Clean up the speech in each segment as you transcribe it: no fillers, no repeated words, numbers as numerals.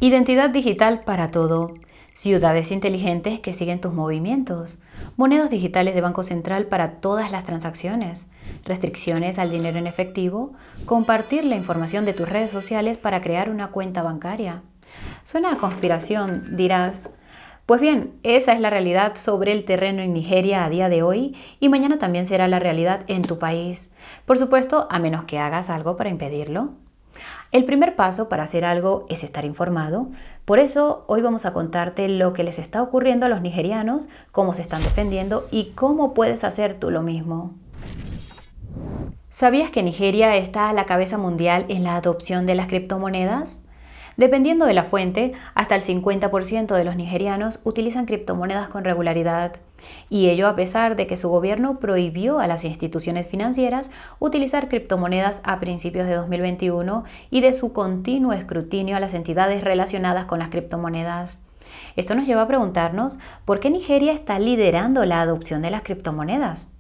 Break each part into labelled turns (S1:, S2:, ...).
S1: Identidad digital para todo. Ciudades inteligentes que siguen tus movimientos. Monedas digitales de Banco Central para todas las transacciones. Restricciones al dinero en efectivo. Compartir la información de tus redes sociales para crear una cuenta bancaria. Suena a conspiración, dirás. Pues bien, esa es la realidad sobre el terreno en Nigeria a día de hoy y mañana también será la realidad en tu país. Por supuesto, a menos que hagas algo para impedirlo. El primer paso para hacer algo es estar informado. Por eso, hoy vamos a contarte lo que les está ocurriendo a los nigerianos, cómo se están defendiendo y cómo puedes hacer tú lo mismo. ¿Sabías que Nigeria está a la cabeza mundial en la adopción de las criptomonedas? Dependiendo de la fuente, hasta el 50% de los nigerianos utilizan criptomonedas con regularidad, y ello a pesar de que su gobierno prohibió a las instituciones financieras utilizar criptomonedas a principios de 2021 y de su continuo escrutinio a las entidades relacionadas con las criptomonedas. Esto nos lleva a preguntarnos ¿por qué Nigeria está liderando la adopción de las criptomonedas?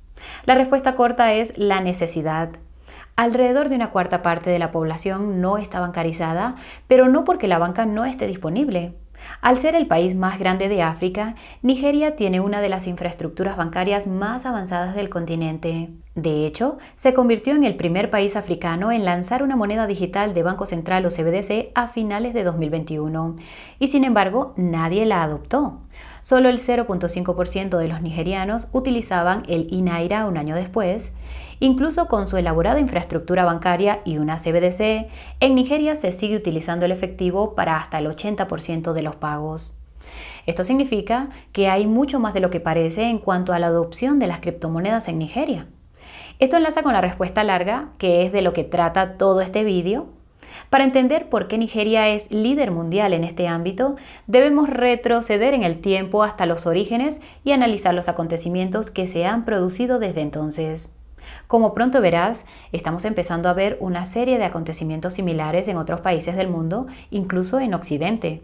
S1: La respuesta corta es la necesidad. Alrededor de una cuarta parte de la población no está bancarizada, pero no porque la banca no esté disponible. Al ser el país más grande de África, Nigeria tiene una de las infraestructuras bancarias más avanzadas del continente. De hecho, se convirtió en el primer país africano en lanzar una moneda digital de Banco Central o CBDC a finales de 2021, y sin embargo, nadie la adoptó. Solo el 0.5% de los nigerianos utilizaban el e-Naira un año después. Incluso con su elaborada infraestructura bancaria y una CBDC, en Nigeria se sigue utilizando el efectivo para hasta el 80% de los pagos. Esto significa que hay mucho más de lo que parece en cuanto a la adopción de las criptomonedas en Nigeria. Esto enlaza con la respuesta larga, que es de lo que trata todo este vídeo. Para entender por qué Nigeria es líder mundial en este ámbito, debemos retroceder en el tiempo hasta los orígenes y analizar los acontecimientos que se han producido desde entonces. Como pronto verás, estamos empezando a ver una serie de acontecimientos similares en otros países del mundo, incluso en Occidente.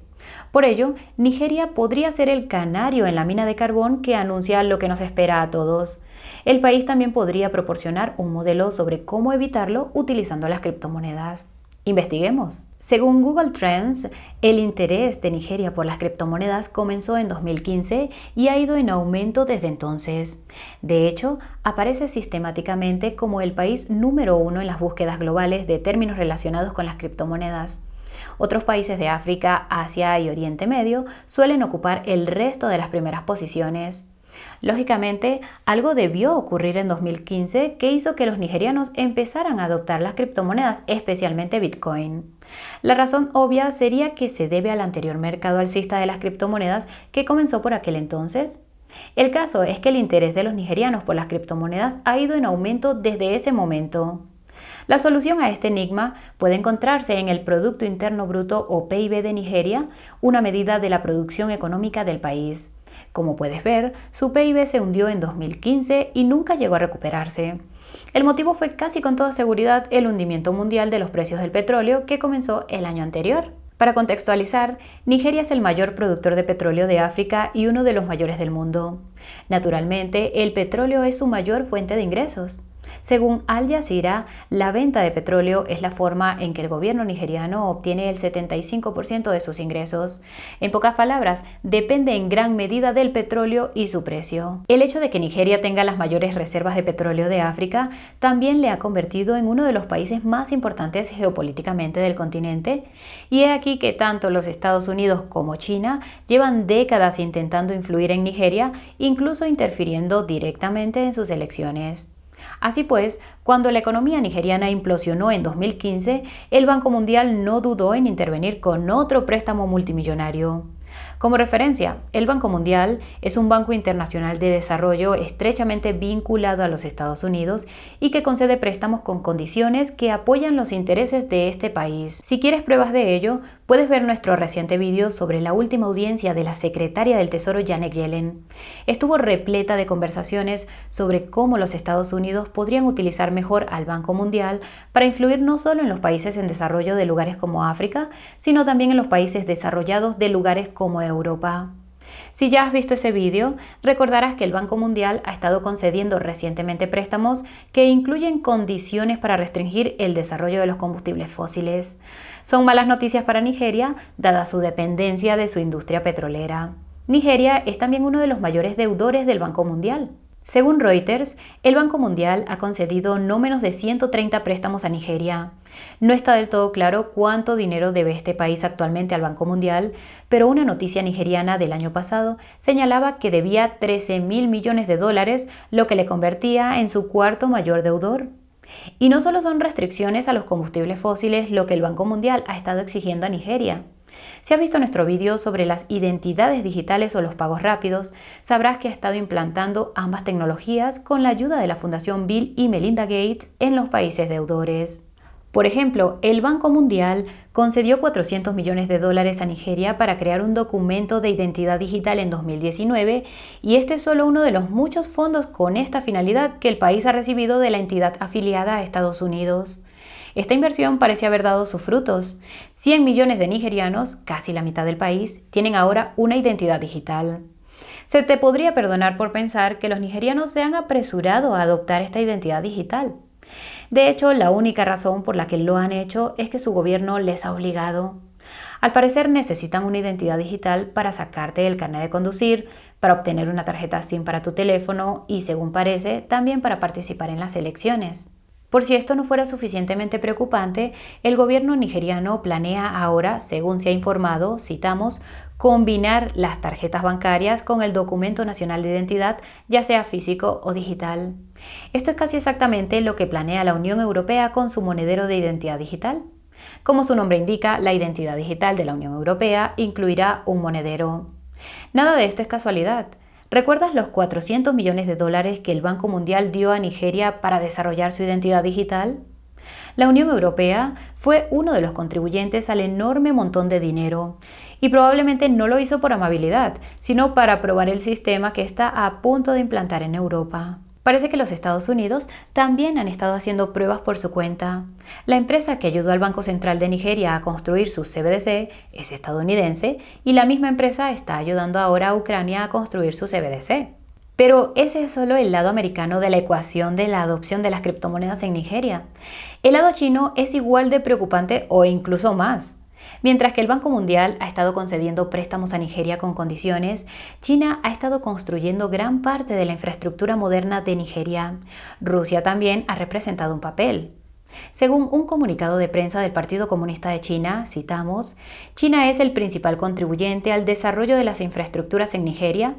S1: Por ello, Nigeria podría ser el canario en la mina de carbón que anuncia lo que nos espera a todos. El país también podría proporcionar un modelo sobre cómo evitarlo utilizando las criptomonedas. Investiguemos. Según Google Trends, el interés de Nigeria por las criptomonedas comenzó en 2015 y ha ido en aumento desde entonces. De hecho, aparece sistemáticamente como el país número 1 en las búsquedas globales de términos relacionados con las criptomonedas. Otros países de África, Asia y Oriente Medio suelen ocupar el resto de las primeras posiciones. Lógicamente, algo debió ocurrir en 2015 que hizo que los nigerianos empezaran a adoptar las criptomonedas, especialmente Bitcoin. La razón obvia sería que se debe al anterior mercado alcista de las criptomonedas que comenzó por aquel entonces. El caso es que el interés de los nigerianos por las criptomonedas ha ido en aumento desde ese momento. La solución a este enigma puede encontrarse en el Producto Interno Bruto o PIB de Nigeria, una medida de la producción económica del país. Como puedes ver, su PIB se hundió en 2015 y nunca llegó a recuperarse. El motivo fue casi con toda seguridad el hundimiento mundial de los precios del petróleo que comenzó el año anterior. Para contextualizar, Nigeria es el mayor productor de petróleo de África y uno de los mayores del mundo. Naturalmente, el petróleo es su mayor fuente de ingresos. Según Al Jazeera, la venta de petróleo es la forma en que el gobierno nigeriano obtiene el 75% de sus ingresos. En pocas palabras, depende en gran medida del petróleo y su precio. El hecho de que Nigeria tenga las mayores reservas de petróleo de África también le ha convertido en uno de los países más importantes geopolíticamente del continente. Y he aquí que tanto los Estados Unidos como China llevan décadas intentando influir en Nigeria, incluso interfiriendo directamente en sus elecciones. Así pues, cuando la economía nigeriana implosionó en 2015, el Banco Mundial no dudó en intervenir con otro préstamo multimillonario. Como referencia, el Banco Mundial es un banco internacional de desarrollo estrechamente vinculado a los Estados Unidos y que concede préstamos con condiciones que apoyan los intereses de este país. Si quieres pruebas de ello, puedes ver nuestro reciente vídeo sobre la última audiencia de la secretaria del Tesoro Janet Yellen. Estuvo repleta de conversaciones sobre cómo los Estados Unidos podrían utilizar mejor al Banco Mundial para influir no solo en los países en desarrollo de lugares como África, sino también en los países desarrollados de lugares como Europa. Si ya has visto ese vídeo, recordarás que el Banco Mundial ha estado concediendo recientemente préstamos que incluyen condiciones para restringir el desarrollo de los combustibles fósiles. Son malas noticias para Nigeria, dada su dependencia de su industria petrolera. Nigeria es también uno de los mayores deudores del Banco Mundial. Según Reuters, el Banco Mundial ha concedido no menos de 130 préstamos a Nigeria. No está del todo claro cuánto dinero debe este país actualmente al Banco Mundial, pero una noticia nigeriana del año pasado señalaba que debía 13.000 millones de dólares, lo que le convertía en su cuarto mayor deudor. Y no solo son restricciones a los combustibles fósiles lo que el Banco Mundial ha estado exigiendo a Nigeria. Si has visto nuestro vídeo sobre las identidades digitales o los pagos rápidos, sabrás que ha estado implantando ambas tecnologías con la ayuda de la Fundación Bill y Melinda Gates en los países deudores. Por ejemplo, el Banco Mundial concedió 400 millones de dólares a Nigeria para crear un documento de identidad digital en 2019 y este es solo uno de los muchos fondos con esta finalidad que el país ha recibido de la entidad afiliada a Estados Unidos. Esta inversión parece haber dado sus frutos. 100 millones de nigerianos, casi la mitad del país, tienen ahora una identidad digital. Se te podría perdonar por pensar que los nigerianos se han apresurado a adoptar esta identidad digital. De hecho, la única razón por la que lo han hecho es que su gobierno les ha obligado. Al parecer necesitan una identidad digital para sacarte el carnet de conducir, para obtener una tarjeta SIM para tu teléfono y, según parece, también para participar en las elecciones. Por si esto no fuera suficientemente preocupante, el gobierno nigeriano planea ahora, según se ha informado, citamos, combinar las tarjetas bancarias con el documento nacional de identidad, ya sea físico o digital. Esto es casi exactamente lo que planea la Unión Europea con su monedero de identidad digital. Como su nombre indica, la identidad digital de la Unión Europea incluirá un monedero. Nada de esto es casualidad. ¿Recuerdas los 400 millones de dólares que el Banco Mundial dio a Nigeria para desarrollar su identidad digital? La Unión Europea fue uno de los contribuyentes al enorme montón de dinero y probablemente no lo hizo por amabilidad, sino para probar el sistema que está a punto de implantar en Europa. Parece que los Estados Unidos también han estado haciendo pruebas por su cuenta. La empresa que ayudó al Banco Central de Nigeria a construir su CBDC es estadounidense y la misma empresa está ayudando ahora a Ucrania a construir su CBDC. Pero ese es solo el lado americano de la ecuación de la adopción de las criptomonedas en Nigeria. El lado chino es igual de preocupante o incluso más. Mientras que el Banco Mundial ha estado concediendo préstamos a Nigeria con condiciones, China ha estado construyendo gran parte de la infraestructura moderna de Nigeria. Rusia también ha representado un papel. Según un comunicado de prensa del Partido Comunista de China, citamos, China es el principal contribuyente al desarrollo de las infraestructuras en Nigeria.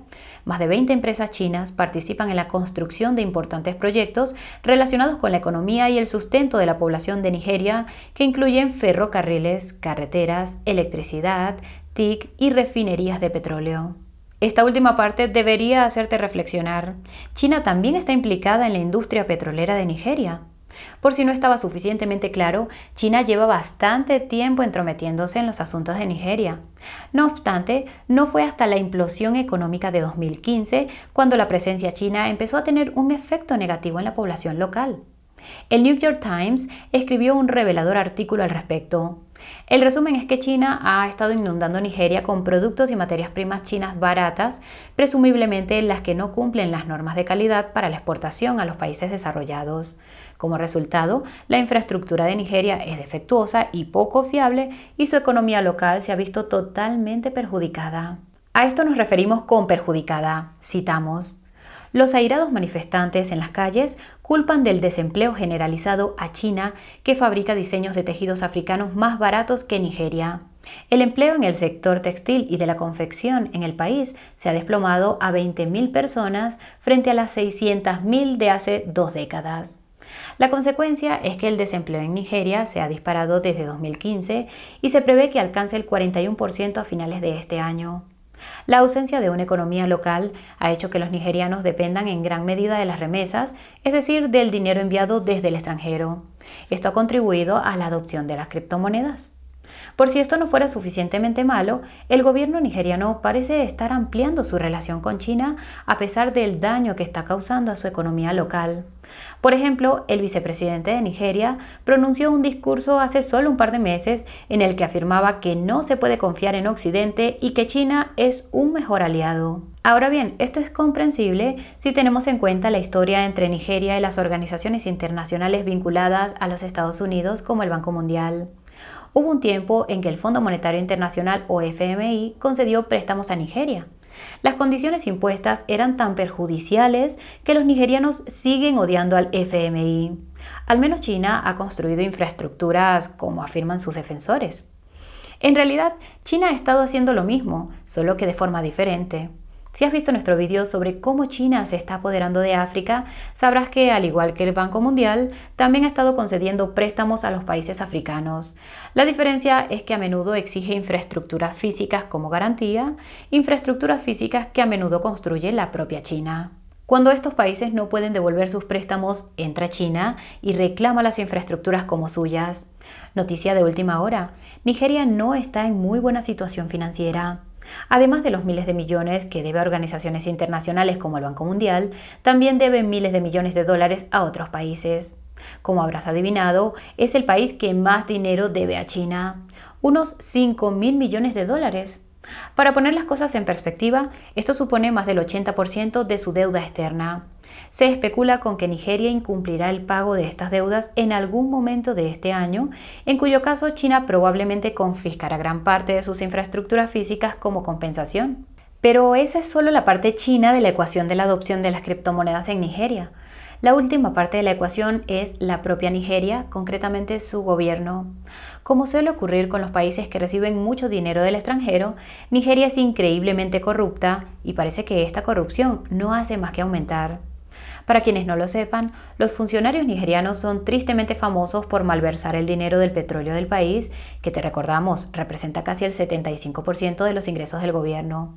S1: Más de 20 empresas chinas participan en la construcción de importantes proyectos relacionados con la economía y el sustento de la población de Nigeria, que incluyen ferrocarriles, carreteras, electricidad, TIC y refinerías de petróleo. Esta última parte debería hacerte reflexionar. China también está implicada en la industria petrolera de Nigeria. Por si no estaba suficientemente claro, China lleva bastante tiempo entrometiéndose en los asuntos de Nigeria. No obstante, no fue hasta la implosión económica de 2015 cuando la presencia china empezó a tener un efecto negativo en la población local. El New York Times escribió un revelador artículo al respecto. El resumen es que China ha estado inundando Nigeria con productos y materias primas chinas baratas, presumiblemente las que no cumplen las normas de calidad para la exportación a los países desarrollados. Como resultado, la infraestructura de Nigeria es defectuosa y poco fiable y su economía local se ha visto totalmente perjudicada. A esto nos referimos con perjudicada, citamos. Los airados manifestantes en las calles culpan del desempleo generalizado a China, que fabrica diseños de tejidos africanos más baratos que Nigeria. El empleo en el sector textil y de la confección en el país se ha desplomado a 20.000 personas frente a las 600.000 de hace 2 décadas. La consecuencia es que el desempleo en Nigeria se ha disparado desde 2015 y se prevé que alcance el 41% a finales de este año. La ausencia de una economía local ha hecho que los nigerianos dependan en gran medida de las remesas, es decir, del dinero enviado desde el extranjero. Esto ha contribuido a la adopción de las criptomonedas. Por si esto no fuera suficientemente malo, el gobierno nigeriano parece estar ampliando su relación con China a pesar del daño que está causando a su economía local. Por ejemplo, el vicepresidente de Nigeria pronunció un discurso hace solo un par de meses en el que afirmaba que no se puede confiar en Occidente y que China es un mejor aliado. Ahora bien, esto es comprensible si tenemos en cuenta la historia entre Nigeria y las organizaciones internacionales vinculadas a los Estados Unidos como el Banco Mundial. Hubo un tiempo en que el Fondo Monetario Internacional o FMI concedió préstamos a Nigeria. Las condiciones impuestas eran tan perjudiciales que los nigerianos siguen odiando al FMI. Al menos China ha construido infraestructuras como afirman sus defensores. En realidad, China ha estado haciendo lo mismo, solo que de forma diferente. Si has visto nuestro video sobre cómo China se está apoderando de África, sabrás que, al igual que el Banco Mundial, también ha estado concediendo préstamos a los países africanos. La diferencia es que a menudo exige infraestructuras físicas como garantía, infraestructuras físicas que a menudo construye la propia China. Cuando estos países no pueden devolver sus préstamos, entra China y reclama las infraestructuras como suyas. Noticia de última hora: Nigeria no está en muy buena situación financiera. Además de los miles de millones que debe a organizaciones internacionales como el Banco Mundial, también debe miles de millones de dólares a otros países. Como habrás adivinado, es el país que más dinero debe a China, unos 5.000 millones de dólares. Para poner las cosas en perspectiva, esto supone más del 80% de su deuda externa. Se especula con que Nigeria incumplirá el pago de estas deudas en algún momento de este año, en cuyo caso China probablemente confiscará gran parte de sus infraestructuras físicas como compensación. Pero esa es solo la parte china de la ecuación de la adopción de las criptomonedas en Nigeria. La última parte de la ecuación es la propia Nigeria, concretamente su gobierno. Como suele ocurrir con los países que reciben mucho dinero del extranjero, Nigeria es increíblemente corrupta y parece que esta corrupción no hace más que aumentar. Para quienes no lo sepan, los funcionarios nigerianos son tristemente famosos por malversar el dinero del petróleo del país, que te recordamos representa casi el 75% de los ingresos del gobierno.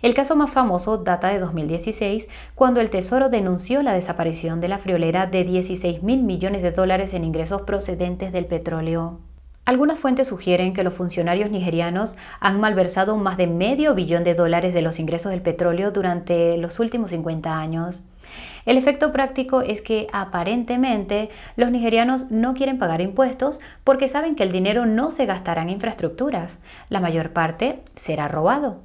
S1: El caso más famoso data de 2016, cuando el Tesoro denunció la desaparición de la friolera de 16.000 millones de dólares en ingresos procedentes del petróleo. Algunas fuentes sugieren que los funcionarios nigerianos han malversado más de $500 millones de los ingresos del petróleo durante los últimos 50 años. El efecto práctico es que aparentemente los nigerianos no quieren pagar impuestos porque saben que el dinero no se gastará en infraestructuras, la mayor parte será robado.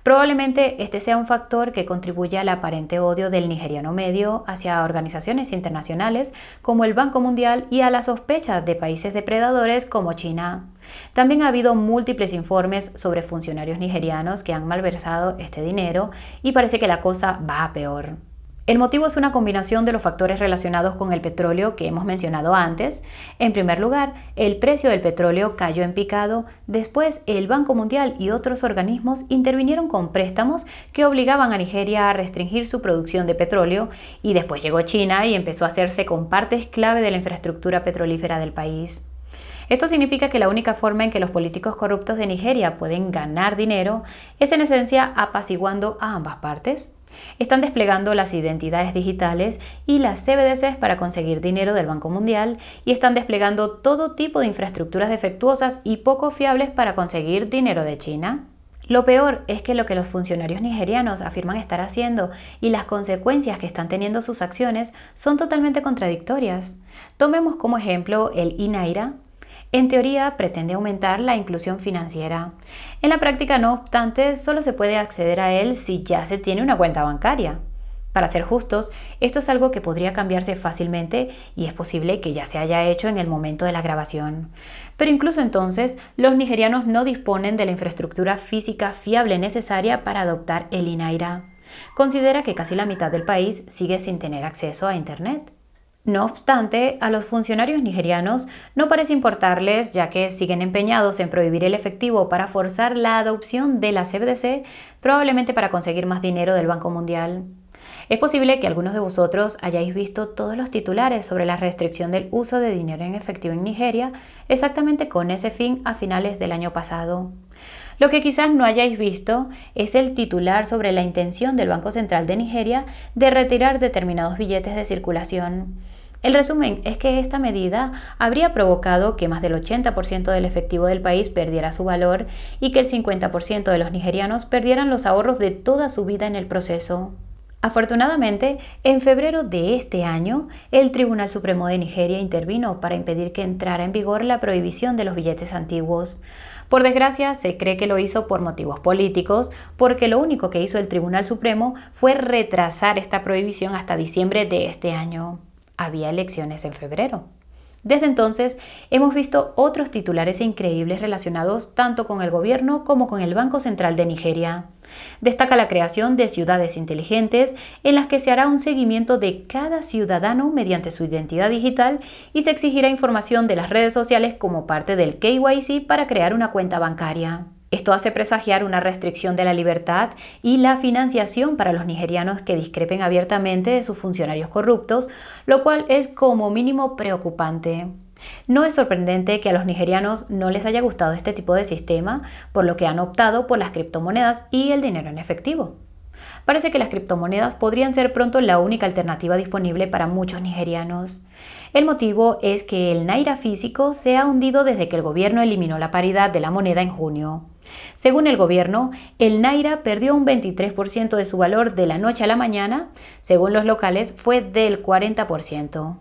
S1: Probablemente este sea un factor que contribuye al aparente odio del nigeriano medio hacia organizaciones internacionales como el Banco Mundial y a la sospecha de países depredadores como China. También ha habido múltiples informes sobre funcionarios nigerianos que han malversado este dinero y parece que la cosa va a peor. El motivo es una combinación de los factores relacionados con el petróleo que hemos mencionado antes. En primer lugar, el precio del petróleo cayó en picado, después el Banco Mundial y otros organismos intervinieron con préstamos que obligaban a Nigeria a restringir su producción de petróleo y después llegó China y empezó a hacerse con partes clave de la infraestructura petrolífera del país. Esto significa que la única forma en que los políticos corruptos de Nigeria pueden ganar dinero es en esencia apaciguando a ambas partes. Están desplegando las identidades digitales y las CBDCs para conseguir dinero del Banco Mundial y están desplegando todo tipo de infraestructuras defectuosas y poco fiables para conseguir dinero de China. Lo peor es que lo que los funcionarios nigerianos afirman estar haciendo y las consecuencias que están teniendo sus acciones son totalmente contradictorias. Tomemos como ejemplo el iNaira. En teoría pretende aumentar la inclusión financiera. En la práctica, no obstante, solo se puede acceder a él si ya se tiene una cuenta bancaria. Para ser justos, esto es algo que podría cambiarse fácilmente y es posible que ya se haya hecho en el momento de la grabación. Pero incluso entonces, los nigerianos no disponen de la infraestructura física fiable necesaria para adoptar el iNaira. Considera que casi la mitad del país sigue sin tener acceso a Internet. No obstante, a los funcionarios nigerianos no parece importarles, ya que siguen empeñados en prohibir el efectivo para forzar la adopción de la CBDC, probablemente para conseguir más dinero del Banco Mundial. Es posible que algunos de vosotros hayáis visto todos los titulares sobre la restricción del uso de dinero en efectivo en Nigeria, exactamente con ese fin a finales del año pasado. Lo que quizás no hayáis visto es el titular sobre la intención del Banco Central de Nigeria de retirar determinados billetes de circulación. El resumen es que esta medida habría provocado que más del 80% del efectivo del país perdiera su valor y que el 50% de los nigerianos perdieran los ahorros de toda su vida en el proceso. Afortunadamente, en febrero de este año, el Tribunal Supremo de Nigeria intervino para impedir que entrara en vigor la prohibición de los billetes antiguos. Por desgracia, se cree que lo hizo por motivos políticos, porque lo único que hizo el Tribunal Supremo fue retrasar esta prohibición hasta diciembre de este año. Había elecciones en febrero. Desde entonces, hemos visto otros titulares increíbles relacionados tanto con el gobierno como con el Banco Central de Nigeria. Destaca la creación de ciudades inteligentes en las que se hará un seguimiento de cada ciudadano mediante su identidad digital y se exigirá información de las redes sociales como parte del KYC para crear una cuenta bancaria. Esto hace presagiar una restricción de la libertad y la financiación para los nigerianos que discrepen abiertamente de sus funcionarios corruptos, lo cual es como mínimo preocupante. No es sorprendente que a los nigerianos no les haya gustado este tipo de sistema, por lo que han optado por las criptomonedas y el dinero en efectivo. Parece que las criptomonedas podrían ser pronto la única alternativa disponible para muchos nigerianos. El motivo es que el naira físico se ha hundido desde que el gobierno eliminó la paridad de la moneda en junio. Según el gobierno, el naira perdió un 23% de su valor de la noche a la mañana, según los locales fue del 40%.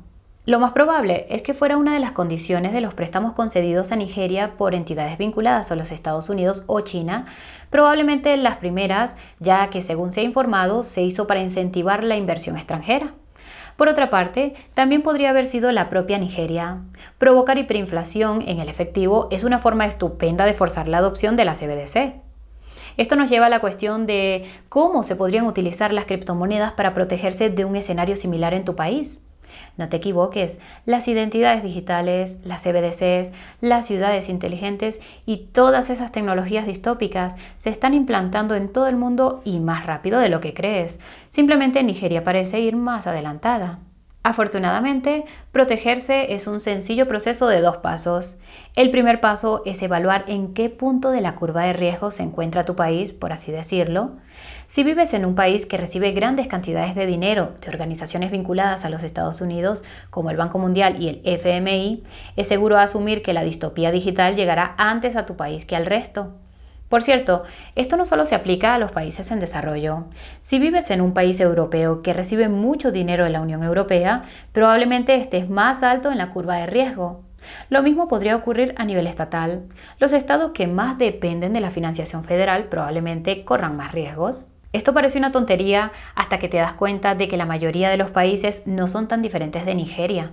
S1: Lo más probable es que fuera una de las condiciones de los préstamos concedidos a Nigeria por entidades vinculadas a los Estados Unidos o China, probablemente las primeras, ya que según se ha informado, se hizo para incentivar la inversión extranjera. Por otra parte, también podría haber sido la propia Nigeria. Provocar hiperinflación en el efectivo es una forma estupenda de forzar la adopción de la CBDC. Esto nos lleva a la cuestión de cómo se podrían utilizar las criptomonedas para protegerse de un escenario similar en tu país. No te equivoques, las identidades digitales, las CBDCs, las ciudades inteligentes y todas esas tecnologías distópicas se están implantando en todo el mundo y más rápido de lo que crees. Simplemente Nigeria parece ir más adelantada. Afortunadamente, protegerse es un sencillo proceso de 2 pasos. El primer paso es evaluar en qué punto de la curva de riesgo se encuentra tu país, por así decirlo. Si vives en un país que recibe grandes cantidades de dinero de organizaciones vinculadas a los Estados Unidos, como el Banco Mundial y el FMI, es seguro asumir que la distopía digital llegará antes a tu país que al resto. Por cierto, esto no solo se aplica a los países en desarrollo. Si vives en un país europeo que recibe mucho dinero de la Unión Europea, probablemente estés más alto en la curva de riesgo. Lo mismo podría ocurrir a nivel estatal. Los estados que más dependen de la financiación federal probablemente corran más riesgos. Esto parece una tontería hasta que te das cuenta de que la mayoría de los países no son tan diferentes de Nigeria.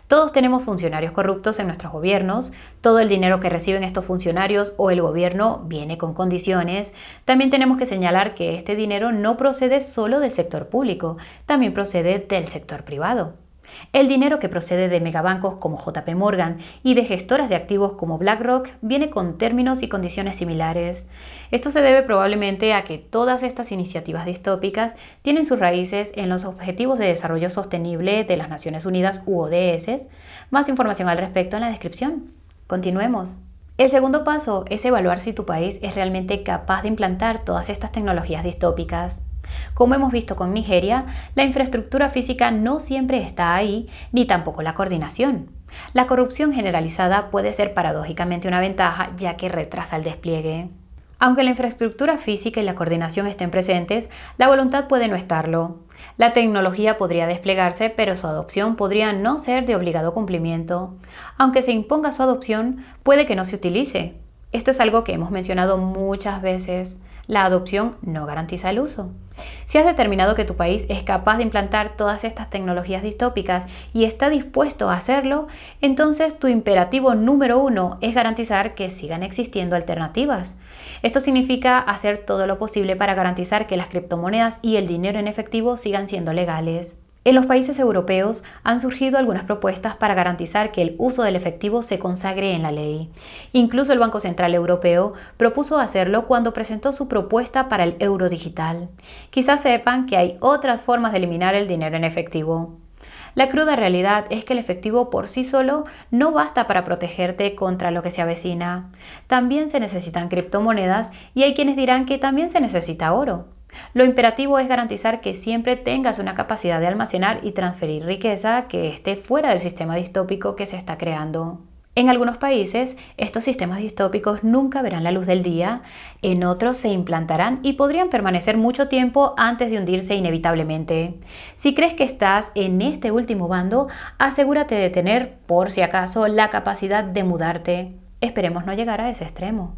S1: Todos tenemos funcionarios corruptos en nuestros gobiernos, todo el dinero que reciben estos funcionarios o el gobierno viene con condiciones. También tenemos que señalar que este dinero no procede solo del sector público, también procede del sector privado. El dinero que procede de megabancos como JP Morgan y de gestoras de activos como BlackRock viene con términos y condiciones similares. Esto se debe probablemente a que todas estas iniciativas distópicas tienen sus raíces en los Objetivos de Desarrollo Sostenible de las Naciones Unidas u ODS. Más información al respecto en la descripción. Continuemos. El segundo paso es evaluar si tu país es realmente capaz de implantar todas estas tecnologías distópicas. Como hemos visto con Nigeria, la infraestructura física no siempre está ahí, ni tampoco la coordinación. La corrupción generalizada puede ser paradójicamente una ventaja, ya que retrasa el despliegue. Aunque la infraestructura física y la coordinación estén presentes, la voluntad puede no estarlo. La tecnología podría desplegarse, pero su adopción podría no ser de obligado cumplimiento. Aunque se imponga su adopción, puede que no se utilice. Esto es algo que hemos mencionado muchas veces. La adopción no garantiza el uso. Si has determinado que tu país es capaz de implantar todas estas tecnologías distópicas y está dispuesto a hacerlo, entonces tu imperativo número 1 es garantizar que sigan existiendo alternativas. Esto significa hacer todo lo posible para garantizar que las criptomonedas y el dinero en efectivo sigan siendo legales. En los países europeos han surgido algunas propuestas para garantizar que el uso del efectivo se consagre en la ley. Incluso el Banco Central Europeo propuso hacerlo cuando presentó su propuesta para el euro digital. Quizás sepan que hay otras formas de eliminar el dinero en efectivo. La cruda realidad es que el efectivo por sí solo no basta para protegerte contra lo que se avecina. También se necesitan criptomonedas y hay quienes dirán que también se necesita oro. Lo imperativo es garantizar que siempre tengas una capacidad de almacenar y transferir riqueza que esté fuera del sistema distópico que se está creando. En algunos países, estos sistemas distópicos nunca verán la luz del día, en otros se implantarán y podrían permanecer mucho tiempo antes de hundirse inevitablemente. Si crees que estás en este último bando, asegúrate de tener, por si acaso, la capacidad de mudarte. Esperemos no llegar a ese extremo.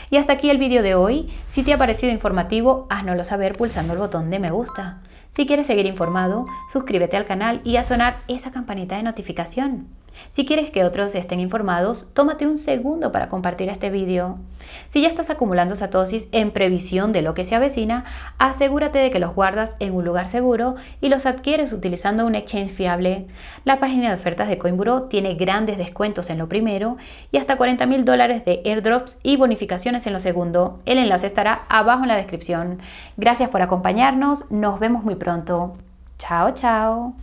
S1: Y hasta aquí el vídeo de hoy. Si te ha parecido informativo, háznoslo saber pulsando el botón de me gusta. Si quieres seguir informado, suscríbete al canal y haz sonar esa campanita de notificación. Si quieres que otros estén informados, tómate un segundo para compartir este vídeo. Si ya estás acumulando satoshis en previsión de lo que se avecina, asegúrate de que los guardas en un lugar seguro y los adquieres utilizando un exchange fiable. La página de ofertas de Coinburo tiene grandes descuentos en lo primero y hasta $40,000 de airdrops y bonificaciones en lo segundo. El enlace estará abajo en la descripción. Gracias por acompañarnos, nos vemos muy pronto. Chao, chao.